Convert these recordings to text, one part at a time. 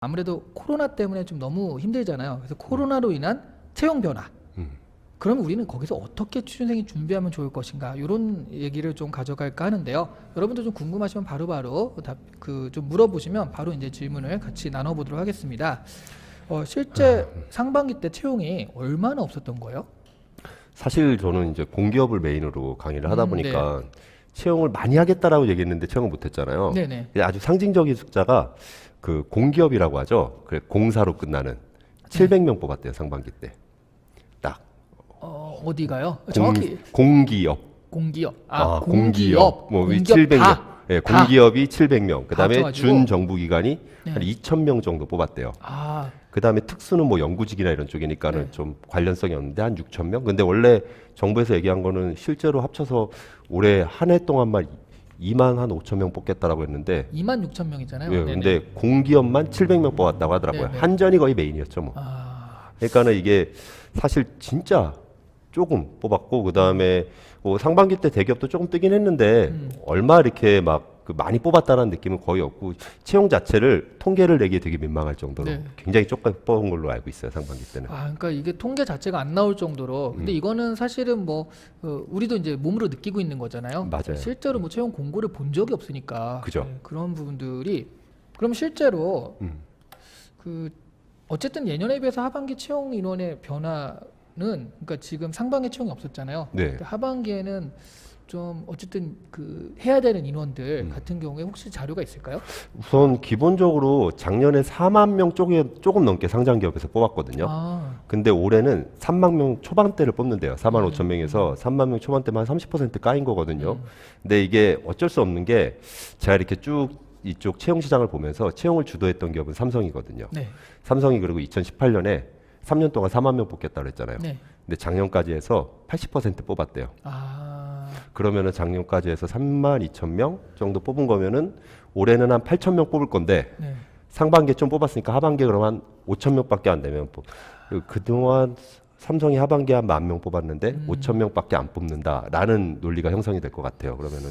아무래도 코로나 때문에 좀 너무 힘들잖아요. 그래서 코로나로 인한 채용 변화. 그러면 우리는 거기서 어떻게 취준생이 준비하면 좋을 것인가 이런 얘기를 좀 가져갈까 하는데요. 여러분들 좀 궁금하시면 바로바로 좀 물어보시면 바로 이제 질문을 같이 나눠보도록 하겠습니다. 실제 상반기 때 채용이 얼마나 없었던 거예요? 사실 저는 이제 공기업을 메인으로 강의를 하다 보니까 채용을 많이 하겠다라고 얘기했는데 채용을 못했잖아요. 네네. 아주 상징적인 숫자가 그 공기업이라고 하죠. 그래 공사로 끝나는 700명 뽑았대요 상반기 때. 딱. 어디가요? 정확히 공기업. 공기업. 공기업. 뭐 공기업 700명. 다. 네, 공기업이 700명. 그다음에 합쳐가지고. 준 정부기관이 네. 한 2,000명 정도 뽑았대요. 아, 그다음에 특수는 뭐 연구직이나 이런 쪽이니까는 네. 좀 관련성이 없는데 한 6,000명. 근데 원래 정부에서 얘기한 거는 실제로 합쳐서 올해 한 해 동안만 2만 한 5,000명 뽑겠다라고 했는데 26,000명이잖아요. 예, 근데 공기업만 700명 뽑았다고 하더라고요. 네네. 한전이 거의 메인이었죠, 뭐. 그러니까는 이게 사실 진짜 조금 뽑았고 그다음에 뭐 상반기 때 대기업도 조금 뜨긴 했는데 얼마 이렇게 막 그 많이 뽑았다는 느낌은 거의 없고 채용 자체를 통계를 내기 되게 민망할 정도로 네. 굉장히 조금 뽑은 걸로 알고 있어요, 상반기 때는. 그러니까 이게 통계 자체가 안 나올 정도로. 근데 이거는 사실은 뭐 우리도 이제 몸으로 느끼고 있는 거잖아요. 맞아요. 실제로 뭐 채용 공고를 본 적이 없으니까. 그죠. 그런 부분들이. 그럼 실제로 어쨌든 예년에 비해서 하반기 채용 인원의 변화는 그러니까 지금 상반기 채용이 없었잖아요. 네. 근데 하반기에는 좀 어쨌든 해야 되는 인원들 같은 경우에 혹시 자료가 있을까요? 우선 기본적으로 작년에 4만 명 조금 넘게 상장 기업에서 뽑았거든요. 근데 올해는 3만 명 초반대를 뽑는데요. 4만 5천 명에서 3만 명 초반대만 한 30% 까인 거거든요. 근데 이게 어쩔 수 없는 게 제가 이렇게 쭉 이쪽 채용 시장을 보면서 채용을 주도했던 기업은 삼성이거든요. 네. 삼성이 그리고 2018년에 3년 동안 4만 명 뽑겠다고 했잖아요. 네. 근데 작년까지 해서 80% 뽑았대요. 그러면은 작년까지 해서 3만 2천 명 정도 뽑은 거면은 올해는 한 8천 명 뽑을 건데 네. 상반기에 좀 뽑았으니까 하반기에 그럼 한 5천 명밖에 안 되면 그동안 삼성이 하반기에 한 1만 명 뽑았는데 5천 명밖에 안 뽑는다라는 논리가 형성이 될 것 같아요. 그러면은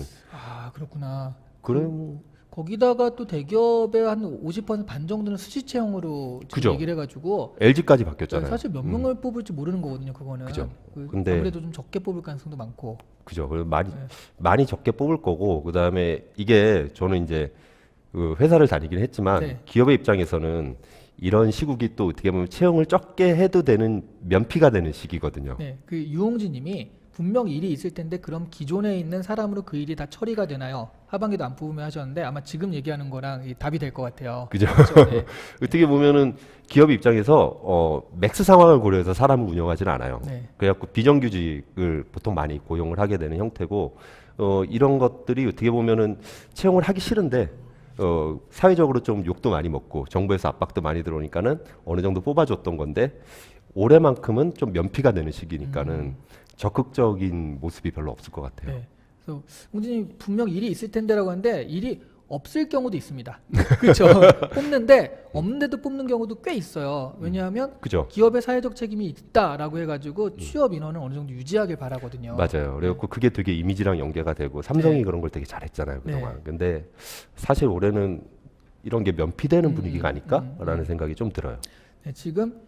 그렇구나. 그럼 거기다가 또 대기업의 한 50% 반 정도는 수시 채용으로 지금 그죠. 얘기를 해가지고 LG까지 바뀌었잖아요. 사실 몇 명을 뽑을지 모르는 거거든요. 그거는. 그죠. 근데 아무래도 좀 적게 뽑을 가능성도 많고. 그죠. 그리고 많이 적게 뽑을 거고 그다음에 이게 저는 이제 그 회사를 다니긴 했지만 네. 기업의 입장에서는 이런 시국이 또 어떻게 보면 채용을 적게 해도 되는 면피가 되는 시기거든요. 네, 유홍진님이 분명 일이 있을 텐데 그럼 기존에 있는 사람으로 그 일이 다 처리가 되나요? 하반기도 안 뽑으면 하셨는데 아마 지금 얘기하는 거랑 답이 될 것 같아요. 그죠. 그렇죠? 네. 어떻게 보면은 기업 입장에서 맥스 상황을 고려해서 사람을 운영하지는 않아요. 네. 그래갖고 비정규직을 보통 많이 고용을 하게 되는 형태고 이런 것들이 어떻게 보면은 채용을 하기 싫은데 사회적으로 좀 욕도 많이 먹고 정부에서 압박도 많이 들어오니까는 어느 정도 뽑아줬던 건데 올해만큼은 좀 면피가 되는 시기니까는 적극적인 모습이 별로 없을 것 같아요. 네. 그래서 홍진님 분명 일이 있을 텐데라고 하는데 일이 없을 경우도 있습니다. 그렇죠. 뽑는데 없는데도 뽑는 경우도 꽤 있어요. 왜냐하면 그죠. 기업의 사회적 책임이 있다라고 해가지고 취업 인원을 어느 정도 유지하길 바라거든요. 맞아요. 그래갖고 그게 되게 이미지랑 연계가 되고 삼성이 네. 그런 걸 되게 잘했잖아요 그동안. 네. 근데 사실 올해는 이런 게 면피되는 분위기가 아닐까라는 생각이 좀 들어요. 네, 지금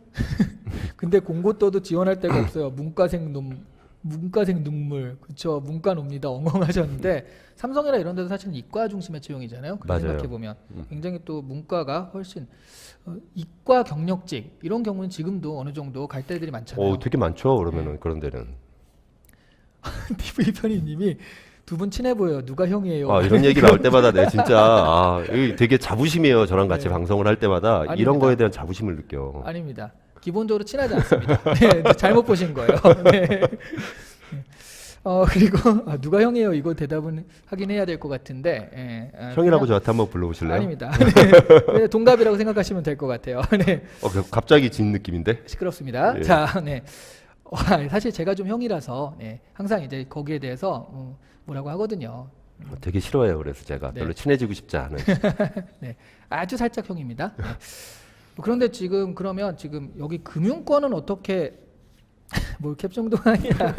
근데 공고 떠도 지원할 데가 없어요. 문과생 눈물, 그렇죠. 문과 놉니다. 엉엉하셨는데 삼성이나 이런 데도 사실은 이과 중심의 채용이잖아요. 그렇게 맞아요. 생각해 보면 굉장히 또 문과가 훨씬 이과 경력직 이런 경우는 지금도 어느 정도 갈 데들이 많잖아요. 되게 많죠. 그러면은 그런 데는. TV 편의님이 두 분 친해 보여요. 누가 형이에요? 이런 얘기 나올 때마다 내가 진짜 이거 되게 자부심이에요. 저랑 같이 네. 방송을 할 때마다 아닙니다. 이런 거에 대한 자부심을 느껴. 아닙니다. 기본적으로 친하지 않습니다. 네, 잘못 보신 거예요. 네. 그리고 누가 형이에요? 이거 대답은 하긴 해야 될 것 같은데 형이라고 그냥- 저한테 한번 불러보실래요? 아닙니다. 네, 동갑이라고 생각하시면 될 것 같아요. 네, 갑자기 진 느낌인데? 시끄럽습니다. 예. 자, 네. 사실 제가 좀 형이라서 항상 이제 거기에 대해서 뭐라고 하거든요. 되게 싫어해요. 그래서 제가 네. 별로 친해지고 싶지 않은. 네, 아주 살짝 형입니다. 네. 그런데 그러면 지금 여기 금융권은 어떻게 뭘 캡정도아니야.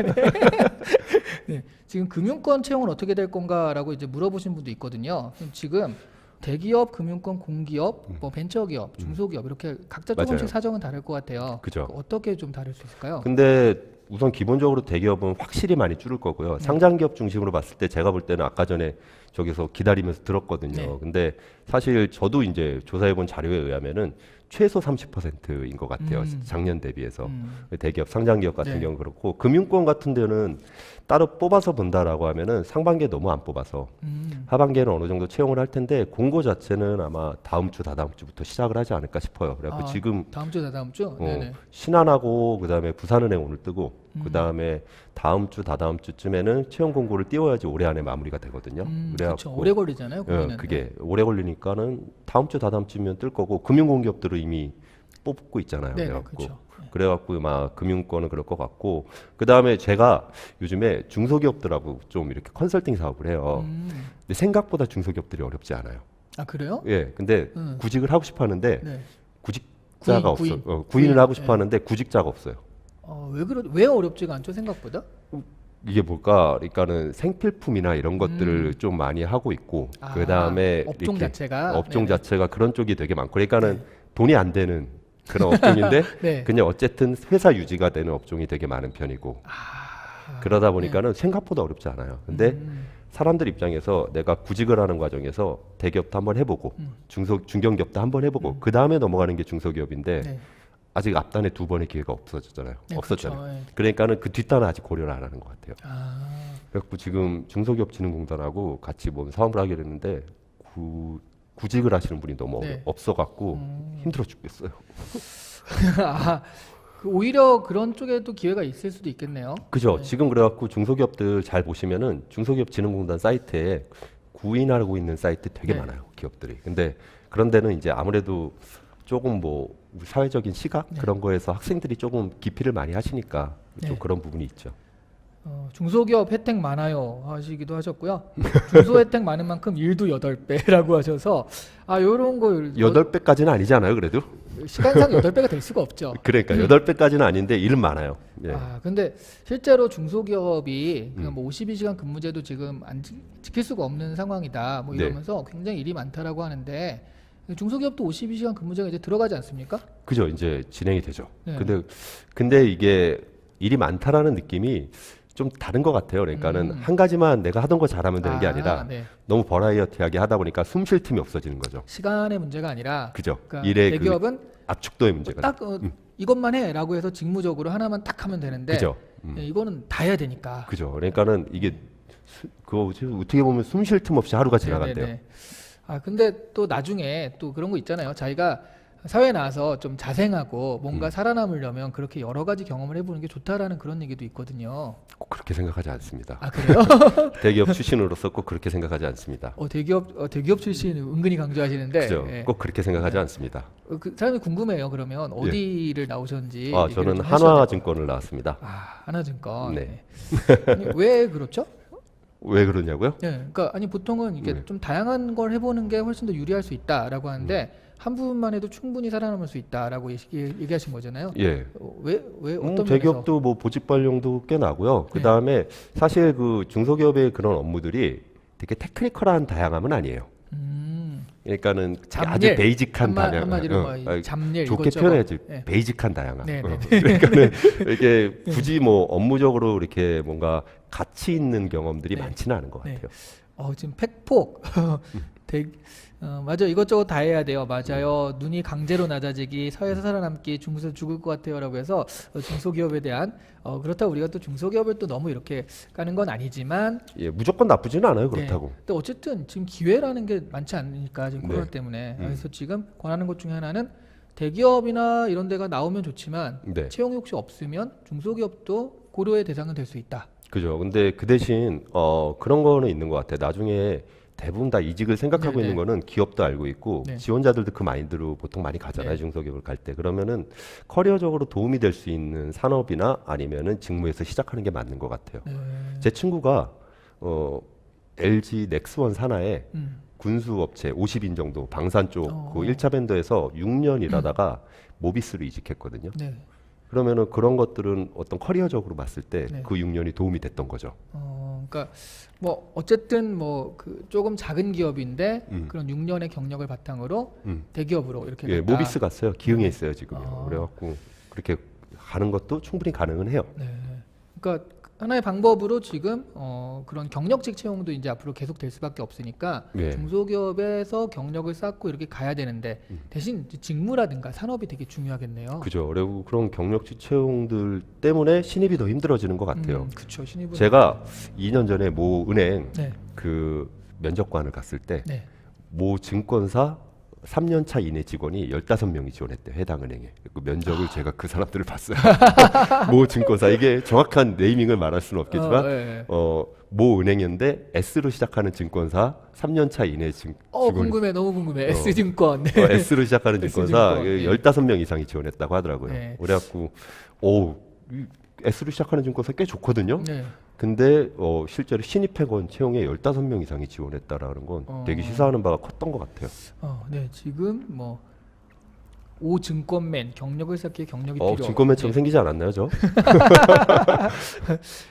네. 지금 금융권 채용은 어떻게 될 건가라고 이제 물어보신 분도 있거든요. 그럼 지금 대기업, 금융권, 공기업, 뭐 벤처기업, 중소기업 이렇게 각자 조금씩 맞아요. 사정은 다를 것 같아요. 그죠. 어떻게 좀 다를 수 있을까요? 근데 우선 기본적으로 대기업은 확실히 많이 줄을 거고요. 상장기업 중심으로 봤을 때 제가 볼 때는 아까 전에 저기서 기다리면서 들었거든요. 네. 근데 사실 저도 이제 조사해본 자료에 의하면은 최소 30%인 것 같아요. 작년 대비해서. 대기업, 상장기업 같은 네. 경우는 그렇고 금융권 같은 데는 따로 뽑아서 본다라고 하면은 상반기에 너무 안 뽑아서 하반기에는 어느 정도 채용을 할 텐데 공고 자체는 아마 다음 주, 다다음 주부터 시작을 하지 않을까 싶어요. 그래갖고 지금 다음 주, 다다음 주? 네네. 신한하고 그다음에 부산은행 오늘 뜨고 그다음에 다음 주, 다다음 주쯤에는 채용 공고를 띄워야지 올해 안에 마무리가 되거든요. 그렇죠. 오래 걸리잖아요. 그거는. 그게 오래 걸리니까는 다음 주, 다다음 주면 뜰 거고 금융공기업들은 이미 뽑고 있잖아요. 네네, 그래갖고 그렇죠. 그래갖고 막 금융권은 그럴 것 같고 그다음에 제가 요즘에 중소기업들하고 좀 이렇게 컨설팅 사업을 해요. 근데 생각보다 중소기업들이 어렵지 않아요. 아 그래요? 예, 근데 구직을 하고 싶어 하는데 네. 구직자가 구인, 없어요. 구인. 구인을 하고 싶어 네. 하는데 구직자가 없어요. 왜 어렵지가 않죠 생각보다? 이게 뭘까? 그러니까는 생필품이나 이런 것들을 좀 많이 하고 있고 그다음에 업종 이렇게 자체가? 업종 네네. 자체가 그런 쪽이 되게 많고 그러니까는 돈이 안 되는 그런 업종인데 네. 그냥 어쨌든 회사 유지가 되는 업종이 되게 많은 편이고 그러다 보니까는 생각보다 어렵지 않아요. 근데 사람들 입장에서 내가 구직을 하는 과정에서 대기업도 한번 해보고 중견기업도 한번 해보고 그 다음에 넘어가는 게 중소기업인데 네. 아직 앞단에 두 번의 기회가 없어졌잖아요. 네, 없었잖아요. 그렇죠. 네. 그러니까는 그 뒷단은 아직 고려를 안 하는 것 같아요. 아, 그래갖고 지금 중소기업진흥공단하고 같이 뭔 사업을 하게 됐는데 구직을 하시는 분이 너무 네. 없어갖고 힘들어 죽겠어요. 오히려 그런 쪽에도 기회가 있을 수도 있겠네요. 그죠? 지금 그래갖고 중소기업들 잘 보시면은 중소기업진흥공단 사이트에 구인하고 있는 사이트 되게 네. 많아요. 기업들이. 근데 그런 데는 이제 아무래도 조금 뭐 사회적인 시각 그런 거에서 학생들이 조금 기피를 많이 하시니까 좀 네. 그런 부분이 있죠. 중소기업 혜택 많아요 하시기도 하셨고요. 중소 혜택 많은 만큼 일도 8배라고 하셔서 요런 거 8배까지는 아니잖아요, 그래도. 시간상 8배가 될 수가 없죠. 그러니까 8배까지는 아닌데 일은 많아요. 예. 근데 실제로 중소기업이 뭐 52시간 근무제도 지금 안 지킬 수가 없는 상황이다. 뭐 네. 이러면서 굉장히 일이 많다라고 하는데 중소기업도 52시간 근무제가 이제 들어가지 않습니까? 그죠? 이제 진행이 되죠. 네. 근데 이게 일이 많다라는 느낌이 좀 다른 것 같아요. 그러니까는 한 가지만 내가 하던 거 잘하면 되는 게 아니라 네. 너무 버라이어티하게 하다 보니까 숨 쉴 틈이 없어지는 거죠. 시간의 문제가 아니라 그죠? 그러니까 일의 대기업은 압축도의 문제가. 딱 이것만 해라고 해서 직무적으로 하나만 딱 하면 되는데 그죠? 이거는 다 해야 되니까. 그죠? 그러니까는 이게 그거 어떻게 보면 숨 쉴 틈 없이 하루가 지나간대요. 네네네. 근데 또 나중에 또 그런 거 있잖아요. 자기가 사회에 나와서 좀 자생하고 뭔가 살아남으려면 그렇게 여러 가지 경험을 해보는 게 좋다라는 그런 얘기도 있거든요. 꼭 그렇게 생각하지 않습니다. 그래요? 대기업 출신으로서 꼭 그렇게 생각하지 않습니다. 대기업 출신 은근히 강조하시는데. 그죠? 예. 꼭 그렇게 생각하지 않습니다. 그 사람이 궁금해요. 그러면 어디를 나오셨는지. 얘기를 저는 좀 해주셔야 될것 한화증권을 나왔습니다. 하나증권. 네. 아니, 왜 그렇죠? 왜 그러냐고요? 네, 그러니까 보통은 이게 좀 다양한 걸 해보는 게 훨씬 더 유리할 수 있다라고 하는데 한 부분만 해도 충분히 살아남을 수 있다라고 얘기하신 거잖아요. 예. 왜 어떤 대기업도 뭐 보직 발령도 꽤 나고요. 그 다음에 사실 그 중소기업의 그런 업무들이 되게 테크니컬한 다양함은 아니에요. 그러니까는 아주 베이직한 다양함. 한마디로 잡일 좋게 이것저것. 표현해야지. 네. 베이직한 다양함. 네, 네. 그러니까는 이게 굳이 뭐 업무적으로 이렇게 뭔가 가치 있는 경험들이 많지는 않은 것 네. 같아요. 지금 팩폭. 맞아 이것저것 다 해야 돼요. 맞아요. 눈이 강제로 낮아지기, 사회에서 살아남기, 중국에서 죽을 것 같아요라고 해서 중소기업에 대한 그렇다고 우리가 또 중소기업을 또 너무 이렇게 까는 건 아니지만 예, 무조건 나쁘지는 않아요. 그렇다고. 네. 근데 어쨌든 지금 기회라는 게 많지 않으니까 지금 코로나 네. 때문에 그래서 지금 권하는 것 중에 하나는 대기업이나 이런 데가 나오면 좋지만 네. 채용이 혹시 없으면 중소기업도 고려의 대상은 될 수 있다. 그죠. 근데 그 대신 그런 거는 있는 것 같아요. 나중에 대부분 다 이직을 생각하고 네네. 있는 거는 기업도 알고 있고 네. 지원자들도 그 마인드로 보통 많이 가잖아요. 네. 중소기업을 갈 때. 그러면은 커리어적으로 도움이 될 수 있는 산업이나 아니면은 직무에서 시작하는 게 맞는 것 같아요. 제 친구가 LG 넥스원 산하에 군수업체 50인 정도 방산 쪽 그 1차 밴더에서 6년 일하다가 모비스로 이직했거든요. 네. 그러면은 그런 것들은 어떤 커리어적으로 봤을 때 네. 그 6년이 도움이 됐던 거죠. 그러니까 뭐 어쨌든 뭐 그 조금 작은 기업인데 그런 6년의 경력을 바탕으로 대기업으로 이렇게 예, 됐다. 모비스 갔어요. 기흥에 있어요 지금요. 아. 그래갖고 그렇게 가는 것도 충분히 가능은 해요. 네. 그러니까 하나의 방법으로 지금 그런 경력직 채용도 이제 앞으로 계속 될 수밖에 없으니까 예. 중소기업에서 경력을 쌓고 이렇게 가야 되는데 대신 이제 직무라든가 산업이 되게 중요하겠네요. 그죠. 그리고 그런 경력직 채용들 때문에 신입이 더 힘들어지는 것 같아요. 그렇죠. 신입은 제가 2년 전에 모 은행 네. 그 면접관을 갔을 때 네. 모 증권사 3년 차 이내 직원이 15명이 지원했대요. 해당 은행에. 그 면접을 제가 그 사람들을 봤어요. 모 증권사. 이게 정확한 네이밍을 말할 수는 없겠지만 네. 모 은행인데 S로 시작하는 증권사 3년 차 이내 직원. 궁금해. 너무 궁금해. S증권. 네. S로 시작하는 증권사 S증권, 예. 15명 이상이 지원했다고 하더라고요. 네. 그래갖고 S로 시작하는 증권사 꽤 좋거든요. 네. 근데 실제로 신입회원 채용에 15명 이상이 지원했다라는 건 되게 시사하는 바가 컸던 것 같아요. 네. 지금 뭐 오증권맨 경력을 쌓기에 경력이 필요. 증권맨처럼 예. 생기지 않았나요, 저?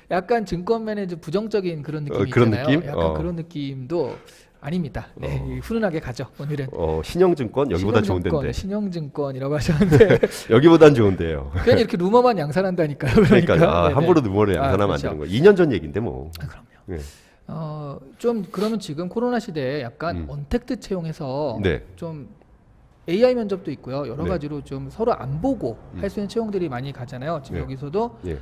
약간 증권맨의 좀 부정적인 그런 느낌이 그런 있잖아요. 느낌? 약간 그런 느낌도 아닙니다. 네, 훈훈하게 가죠. 오늘은 신영증권 여기보다 좋은 데인데. 신영증권이라고 하셨는데 여기보단 좋은데요. 괜히 이렇게 루머만 양산한다니까요. 그러니까, 그러니까 함부로 누모를 양산하면 그렇죠. 안 되는 거예요. 2년 전 얘기인데 뭐. 그럼요. 예. 좀 그러면 지금 코로나 시대에 약간 언택트 채용해서 네. 좀 AI 면접도 있고요. 여러 네. 가지로 좀 서로 안 보고 할 수 있는 채용들이 많이 가잖아요. 지금 네. 여기서도 예.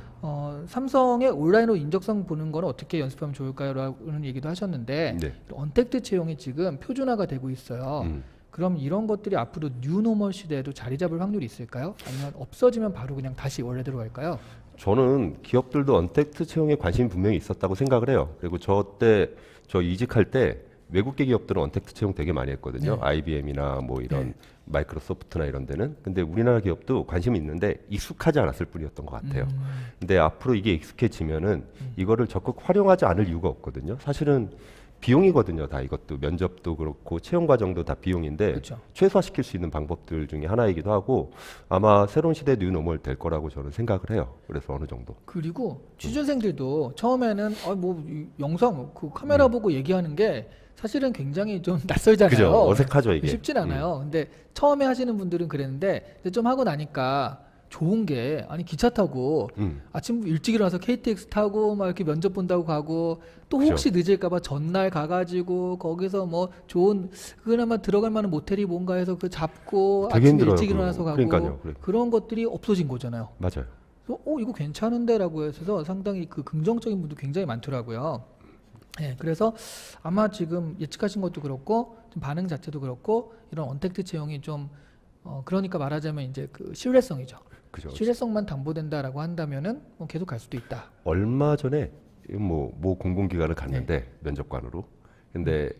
삼성의 온라인으로 인적성 보는 거는 어떻게 연습하면 좋을까요라는 얘기도 하셨는데 네. 언택트 채용이 지금 표준화가 되고 있어요. 그럼 이런 것들이 앞으로 뉴노멀 시대에도 자리 잡을 확률이 있을까요? 아니면 없어지면 바로 그냥 다시 원래대로 갈까요? 저는 기업들도 언택트 채용에 관심이 분명히 있었다고 생각을 해요. 그리고 저 이직할 때 외국계 기업들은 언택트 채용 되게 많이 했거든요. 네. IBM이나 뭐 이런 네. 마이크로소프트나 이런 데는. 근데 우리나라 기업도 관심이 있는데 익숙하지 않았을 뿐이었던 것 같아요. 근데 앞으로 이게 익숙해지면은 이거를 적극 활용하지 않을 이유가 없거든요. 사실은 비용이거든요. 다 이것도 면접도 그렇고 채용 과정도 다 비용인데 그렇죠. 최소화시킬 수 있는 방법들 중에 하나이기도 하고 아마 새로운 시대 뉴노멀 될 거라고 저는 생각을 해요. 그래서 어느 정도. 그리고 취준생들도 처음에는 이 영상 그 카메라 보고 얘기하는 게 사실은 굉장히 좀 낯설잖아요. 그죠. 어색하죠 이게. 쉽진 않아요. 근데 처음에 하시는 분들은 그랬는데 이제 좀 하고 나니까 좋은 게 아니 기차 타고 아침 일찍 일어나서 KTX 타고 막 이렇게 면접 본다고 가고 또 그죠. 혹시 늦을까봐 전날 가가지고 거기서 뭐 좋은 그나마 들어갈 만한 모텔이 뭔가 해서 그 잡고 되게 아침 힘들어요, 일찍 그거. 일어나서 가고 그러니까요. 그런 것들이 없어진 거잖아요. 맞아요. 그래서 이거 괜찮은데라고 해서 상당히 그 긍정적인 분도 굉장히 많더라고요. 네, 그래서 아마 지금 예측하신 것도 그렇고 좀 반응 자체도 그렇고 이런 언택트 채용이 좀 그러니까 말하자면 이제 그 신뢰성이죠. 그죠. 신뢰성만 담보된다라고 한다면은 뭐 계속 갈 수도 있다. 얼마 전에 모 공공기관을 갔는데 면접관으로. 근데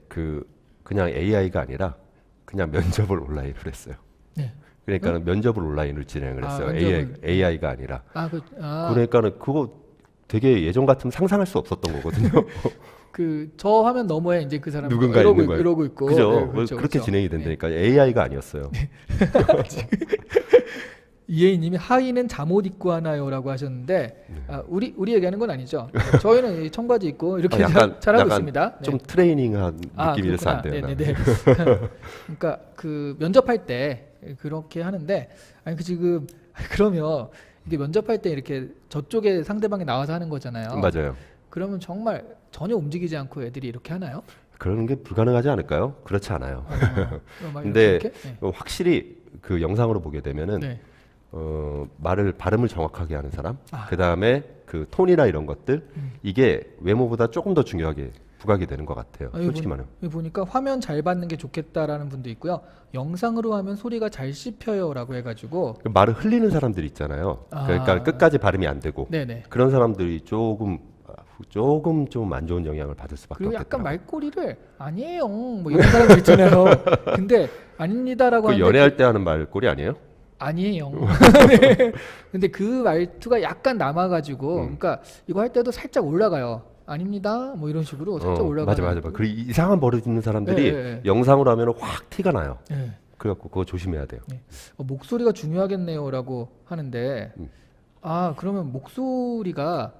그냥 AI가 아니라 그냥 면접을 온라인으로 했어요. 네. 그러니까 면접을 온라인으로 진행을 했어요. 면접을- AI가 아니라. 그러니까는 그거 되게 예전 같으면 상상할 수 없었던 거거든요. 그 저 화면 너머에 이제 그 사람 누군가 있는 거예요. 이러고 있고. 그죠. 네, 그렇죠, 그렇게 그렇죠. 진행이 된다니까. AI가 아니었어요. 이혜인님이 하의는 잠옷 입고 하나요라고 하셨는데 우리 얘기하는 건 아니죠. 저희는 이 청바지 입고 이렇게 잘하고 있습니다. 네. 좀 트레이닝한 느낌이라서 안 돼요. 네네네. 그러니까 그 면접할 때 그렇게 하는데 아니 그 지금 그러면 이게 면접할 때 이렇게 저쪽에 상대방이 나와서 하는 거잖아요. 맞아요. 그러면 정말 전혀 움직이지 않고 애들이 이렇게 하나요? 그러는 게 불가능하지 않을까요? 그렇지 않아요. 막 근데 이렇게? 네. 확실히 그 영상으로 보게 되면은 네. 발음을 정확하게 하는 사람, 아. 그 다음에 그 톤이나 이런 것들 이게 외모보다 조금 더 중요하게 부각이 되는 것 같아요. 솔직히 말하면. 여기 보니까 화면 잘 받는 게 좋겠다라는 분도 있고요. 영상으로 하면 소리가 잘 씹혀요라고 해가지고 말을 흘리는 사람들 있잖아요. 그러니까 끝까지 발음이 안 되고 네네. 그런 사람들이 조금 좀 안 좋은 영향을 받을 수밖에 그리고 없겠다. 약간 말꼬리를 아니에요 뭐 이런 사람들 있잖아요. 근데 아닙니다라고 그 하는데 연애할 때 하는 말꼬리 아니에요? 아니에요. 네. 근데 그 말투가 약간 남아가지고, 그러니까 이거 할 때도 살짝 올라가요. 아닙니다. 뭐 이런 식으로 살짝 올라가요. 맞아. 그 이상한 버릇 있는 사람들이 네. 영상으로 하면 확 티가 나요. 네. 그래갖고 그거 조심해야 돼요. 네. 목소리가 중요하겠네요라고 하는데, 그러면 목소리가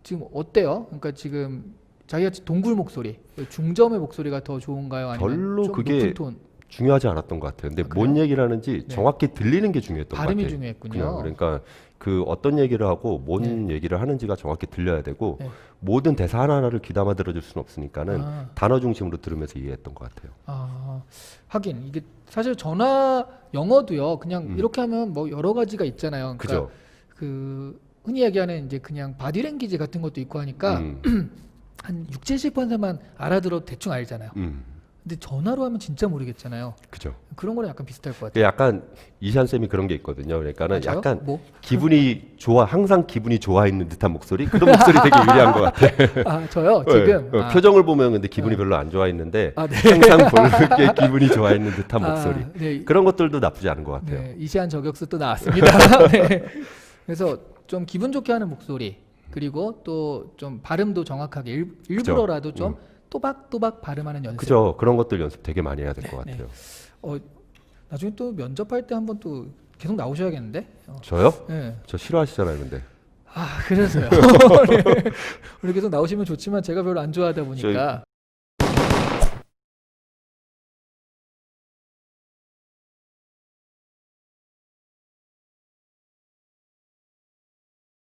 지금 어때요? 그러니까 지금 자기가 동굴 목소리, 중저음의 목소리가 더 좋은가요? 아니면 별로 좀 그게 높은 톤? 중요하지 않았던 것 같아요. 근데 아, 그래요? 뭔 얘기를 하는지 네. 정확히 들리는 게 중요했던 것 발음이 같아요. 중요했군요. 그냥 그러니까 그 어떤 얘기를 하고 뭔 얘기를 하는지가 정확히 들려야 되고 네. 모든 대사 하나하나를 귀담아 들어줄 수는 없으니까는 아. 단어 중심으로 들으면서 이해했던 것 같아요. 아, 하긴 이게 사실 전화 영어도요. 그냥 이렇게 하면 뭐 여러 가지가 있잖아요. 그러니까 그죠? 그 흔히 얘기하는 이제 그냥 바디랭귀지 같은 것도 있고 하니까 한 6, 70%만 알아들어도 대충 알잖아요. 근데 전화로 하면 진짜 모르겠잖아요. 그죠? 그런 거랑 약간 비슷할 것 그 같아요. 약간 이시안 쌤이 그런 게 있거든요. 그러니까는 맞아요? 약간 뭐? 기분이 좋아, 항상 기분이 좋아 있는 듯한 목소리, 그런 목소리 되게 유리한 것 같아요. 아, 저요? 지금? 네, 아, 표정을 보면 근데 기분이 별로 안 좋아 있는데 아, 네. 항상 볼게 기분이 좋아 있는 듯한 아, 목소리. 네. 그런 것들도 나쁘지 않은 것 같아요. 네, 이시안 저격수 또 나왔습니다. 네. 그래서 좀 기분 좋게 하는 목소리, 그리고 또 좀 발음도 정확하게 일부러라도 좀 또박또박 발음하는 연습. 그죠? 그런 것들 연습 되게 많이 해야 될 것 네, 같아요. 나중에 또 면접할 때 한번 또 계속 나오셔야겠는데? 저요? 네. 저 싫어하시잖아요, 근데. 아, 그래서요. 네. 우리 계속 나오시면 좋지만 제가 별로 안 좋아하다 보니까.